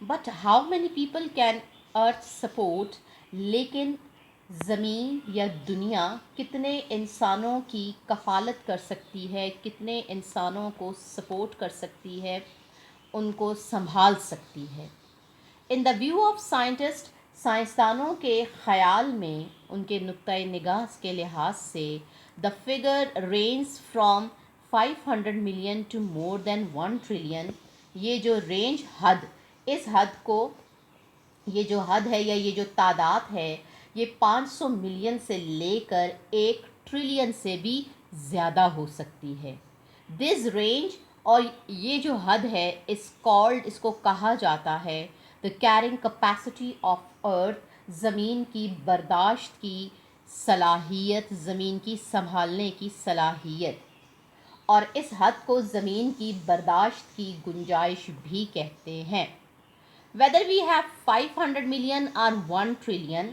But how many people can earth support? لیکن زمین یا دنیا کتنے انسانوں کی کفالت کر سکتی ہے، کتنے انسانوں کو سپورٹ کر سکتی ہے، ان کو سنبھال سکتی ہے؟ ان دا ویو آف سائنٹسٹ، سائنسدانوں کے خیال میں، ان کے نقطۂ نگاہ کے لحاظ سے، the figure range from 500 million to more than 1 trillion. یہ جو رینج اس حد کو، یہ جو حد ہے یا یہ جو تعداد ہے، یہ 500 ملین سے لے کر 1 ٹریلین سے بھی زیادہ ہو سکتی ہے. دس رینج، اور یہ جو حد ہے، اس کو کہا جاتا ہے the carrying capacity of earth, زمین کی برداشت کی صلاحیت، زمین کی سنبھالنے کی صلاحیت. اور اس حد کو زمین کی برداشت کی گنجائش بھی کہتے ہیں. whether we have 500 million or 1 trillion،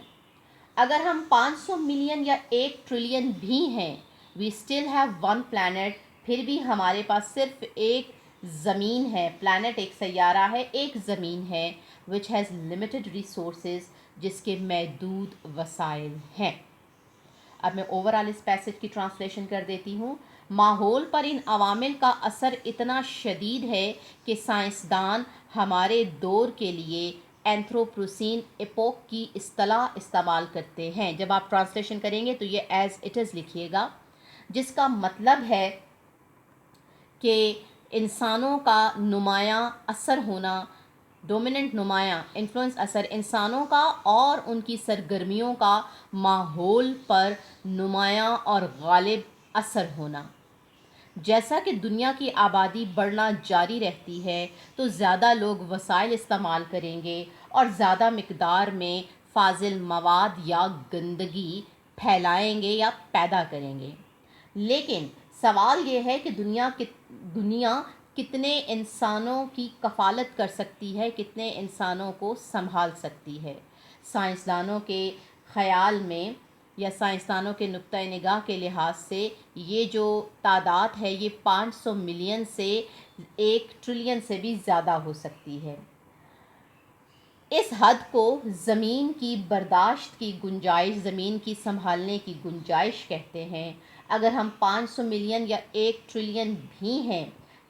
اگر ہم 500 ملین یا 1 ٹریلین بھی ہیں، we still have one planet، پھر بھی ہمارے پاس صرف ایک زمین ہے. پلانٹ ایک سیارہ ہے، ایک زمین ہے which has limited resources، جس کے محدود وسائل ہیں. اب میں اوورآل اس پیسج کی ٹرانسلیشن کر دیتی ہوں. ماحول پر ان عوامل کا اثر اتنا شدید ہے کہ سائنسدان ہمارے دور کے لیے اینتھروپوسین ایپوک کی اصطلاح استعمال کرتے ہیں. جب آپ ٹرانسلیشن کریں گے تو یہ ایز اٹ از لکھیے گا، جس کا مطلب ہے کہ انسانوں کا نمایاں اثر ہونا، ڈومیننٹ نمایاں انفلوئنس اثر انسانوں کا اور ان کی سرگرمیوں کا ماحول پر نمایاں اور غالب اثر ہونا. جیسا کہ دنیا کی آبادی بڑھنا جاری رہتی ہے تو زیادہ لوگ وسائل استعمال کریں گے اور زیادہ مقدار میں فاضل مواد یا گندگی پھیلائیں گے یا پیدا کریں گے. لیکن سوال یہ ہے کہ دنیا کتنے انسانوں کی کفالت کر سکتی ہے، کتنے انسانوں کو سنبھال سکتی ہے. سائنسدانوں کے خیال میں یا سائنسدانوں کے نقطۂ نگاہ کے لحاظ سے یہ جو تعداد ہے یہ 500 ملین سے 1 ٹریلین سے بھی زیادہ ہو سکتی ہے. اس حد کو زمین کی برداشت کی گنجائش، زمین کی سنبھالنے کی گنجائش کہتے ہیں. اگر ہم 500 ملین یا 1 ٹریلین بھی ہیں،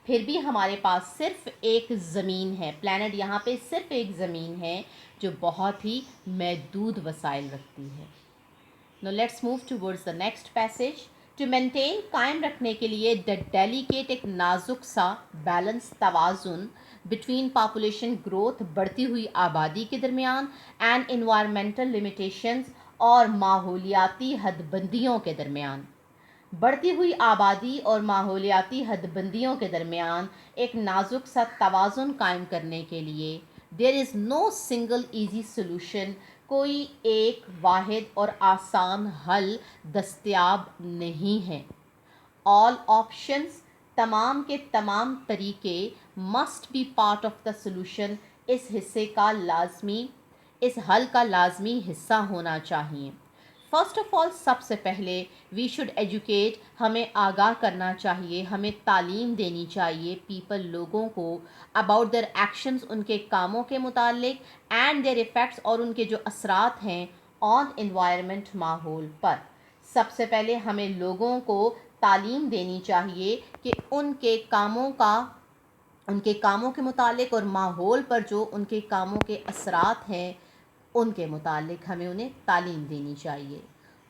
پھر بھی ہمارے پاس صرف ایک زمین ہے. پلانٹ یہاں پہ صرف ایک زمین ہے جو بہت ہی محدود وسائل رکھتی ہے. Now let's move towards the next passage. To maintain، قائم رکھنے کے لیے، the delicate، ایک نازک سا بیلنس، توازن between population growth، بڑھتی ہوئی آبادی کے درمیان، and environmental limitations، اور ماحولیاتی حد بندیوں کے درمیان. بڑھتی ہوئی آبادی اور ماحولیاتی حد بندیوں کے درمیان ایک نازک سا توازن قائم کرنے کے لیے there is no single easy solution، کوئی ایک واحد اور آسان حل دستیاب نہیں ہے. all options، تمام کے تمام طریقے must be part of the solution، اس حل کا لازمی حصہ ہونا چاہیے. فرسٹ آف آل، سب سے پہلے وی شوڈ ایجوکیٹ، ہمیں آگاہ کرنا چاہیے، ہمیں تعلیم دینی چاہیے پیپل، لوگوں کو، اباؤٹ دیئر ایکشنز، ان کے کاموں کے متعلق، اینڈ دیئر ایفیکٹس، اور ان کے جو اثرات ہیں آن انوائرمنٹ، ماحول پر. سب سے پہلے ہمیں لوگوں کو تعلیم دینی چاہیے کہ ان کے کاموں کے متعلق اور ماحول پر جو ان کے کاموں کے اثرات ہیں ان کے متعلق ہمیں انہیں تعلیم دینی چاہیے.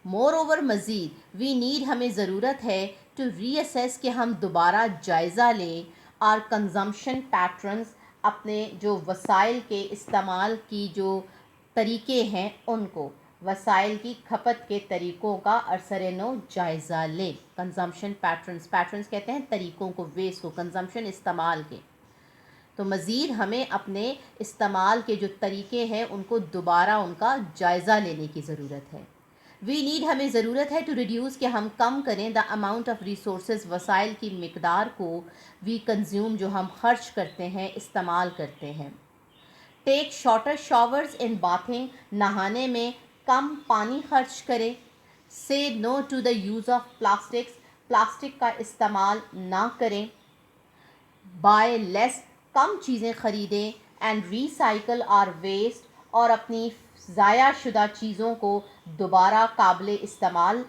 مور اوور، مزید، وی نیڈ، ہمیں ضرورت ہے، ٹو ری اسیس، کہ ہم دوبارہ جائزہ لیں، آر کنزمپشن پیٹرنز، اپنے جو وسائل کے استعمال کی جو طریقے ہیں ان کو، وسائل کی کھپت کے طریقوں کا ارسر نو جائزہ لیں. کنزمپشن پیٹرنز کہتے ہیں طریقوں کو، ویس کو، کنزمپشن استعمال کے. تو مزید ہمیں اپنے استعمال کے جو طریقے ہیں ان کو دوبارہ ان کا جائزہ لینے کی ضرورت ہے. وی نیڈ، ہمیں ضرورت ہے، ٹو ریڈیوس، کہ ہم کم کریں، دا اماؤنٹ آف ریسورسز، وسائل کی مقدار کو، وی کنزیوم، جو ہم خرچ کرتے ہیں، استعمال کرتے ہیں. Take shorter showers in bathing, نہانے میں کم پانی خرچ کریں. Say no to the use of plastics, plastic کا استعمال نہ کریں. بائی لیس، کم چیزیں خریدیں. اینڈ ریسائکل آر ویسٹ، اور اپنی ضائع شدہ چیزوں کو دوبارہ قابل استعمال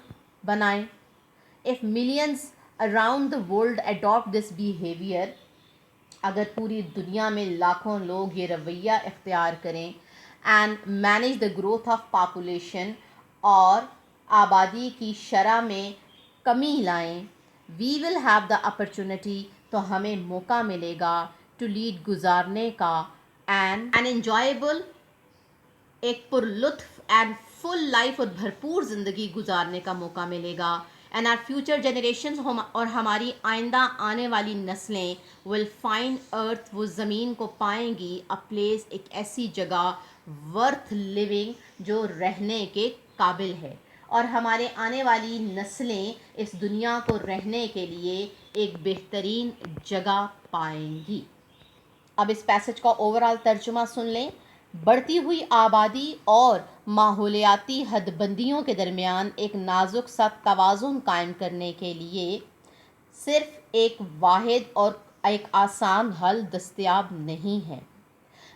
بنائیں. If millions around the world adopt this behavior، اگر پوری دنیا میں لاکھوں لوگ یہ رویہ اختیار کریں، and manage the growth of population, اور آبادی کی شرح میں کمی لائیں، وی ول ہیو دا اپرچونٹی، تو ہمیں موقع ملے گا ٹو لیڈ، گزارنے کا، اینڈ این انجوائبل، ایک پر لطف اینڈ فل لائف، اور بھرپور زندگی گزارنے کا موقع ملے گا. اینڈ آر فیوچر جنریشنز، اور ہماری آئندہ آنے والی نسلیں، ول فائنڈ ارتھ، وہ زمین کو پائیں گی، اے پلیس، ایک ایسی جگہ، ورتھ لیونگ، جو رہنے کے قابل ہے، اور ہمارے آنے والی نسلیں اس دنیا کو رہنے کے لیے ایک بہترین جگہ پائیں گی. اب اس پیسج کا اوورآل ترجمہ سن لیں. بڑھتی ہوئی آبادی اور ماحولیاتی حد بندیوں کے درمیان ایک نازک سا توازن قائم کرنے کے لیے صرف ایک واحد اور ایک آسان حل دستیاب نہیں ہے،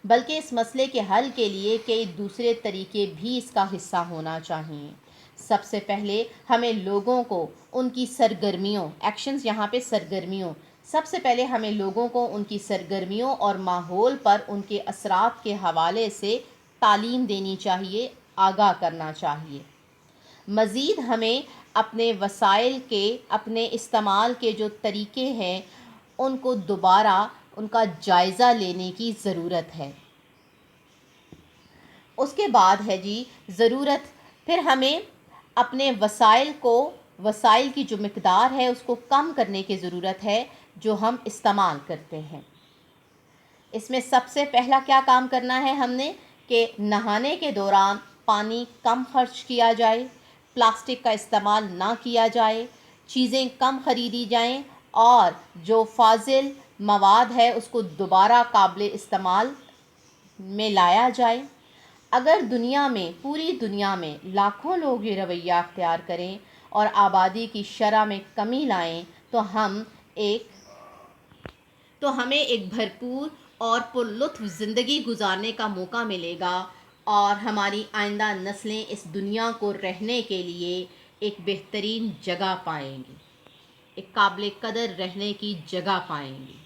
بلکہ اس مسئلے کے حل کے لیے کئی دوسرے طریقے بھی اس کا حصہ ہونا چاہیے. سب سے پہلے ہمیں لوگوں کو ان کی سرگرمیوں، ایکشنز یہاں پہ سرگرمیوں، سب سے پہلے ہمیں لوگوں کو ان کی سرگرمیوں اور ماحول پر ان کے اثرات کے حوالے سے تعلیم دینی چاہیے، آگاہ کرنا چاہیے. مزید ہمیں اپنے وسائل کے اپنے استعمال کے جو طریقے ہیں ان کو دوبارہ ان کا جائزہ لینے کی ضرورت ہے. اس کے بعد ہے جی ضرورت، پھر ہمیں اپنے وسائل کی جو مقدار ہے اس کو کم کرنے کی ضرورت ہے جو ہم استعمال کرتے ہیں. اس میں سب سے پہلا کیا کام کرنا ہے ہم نے، کہ نہانے کے دوران پانی کم خرچ کیا جائے، پلاسٹک کا استعمال نہ کیا جائے، چیزیں کم خریدی جائیں، اور جو فاضل مواد ہے اس کو دوبارہ قابل استعمال میں لایا جائے. اگر پوری دنیا میں لاکھوں لوگ یہ رویہ اختیار کریں اور آبادی کی شرح میں کمی لائیں تو ہمیں ایک بھرپور اور پرلطف زندگی گزارنے کا موقع ملے گا، اور ہماری آئندہ نسلیں اس دنیا کو رہنے کے لیے ایک بہترین جگہ پائیں گی، ایک قابل قدر رہنے کی جگہ پائیں گی.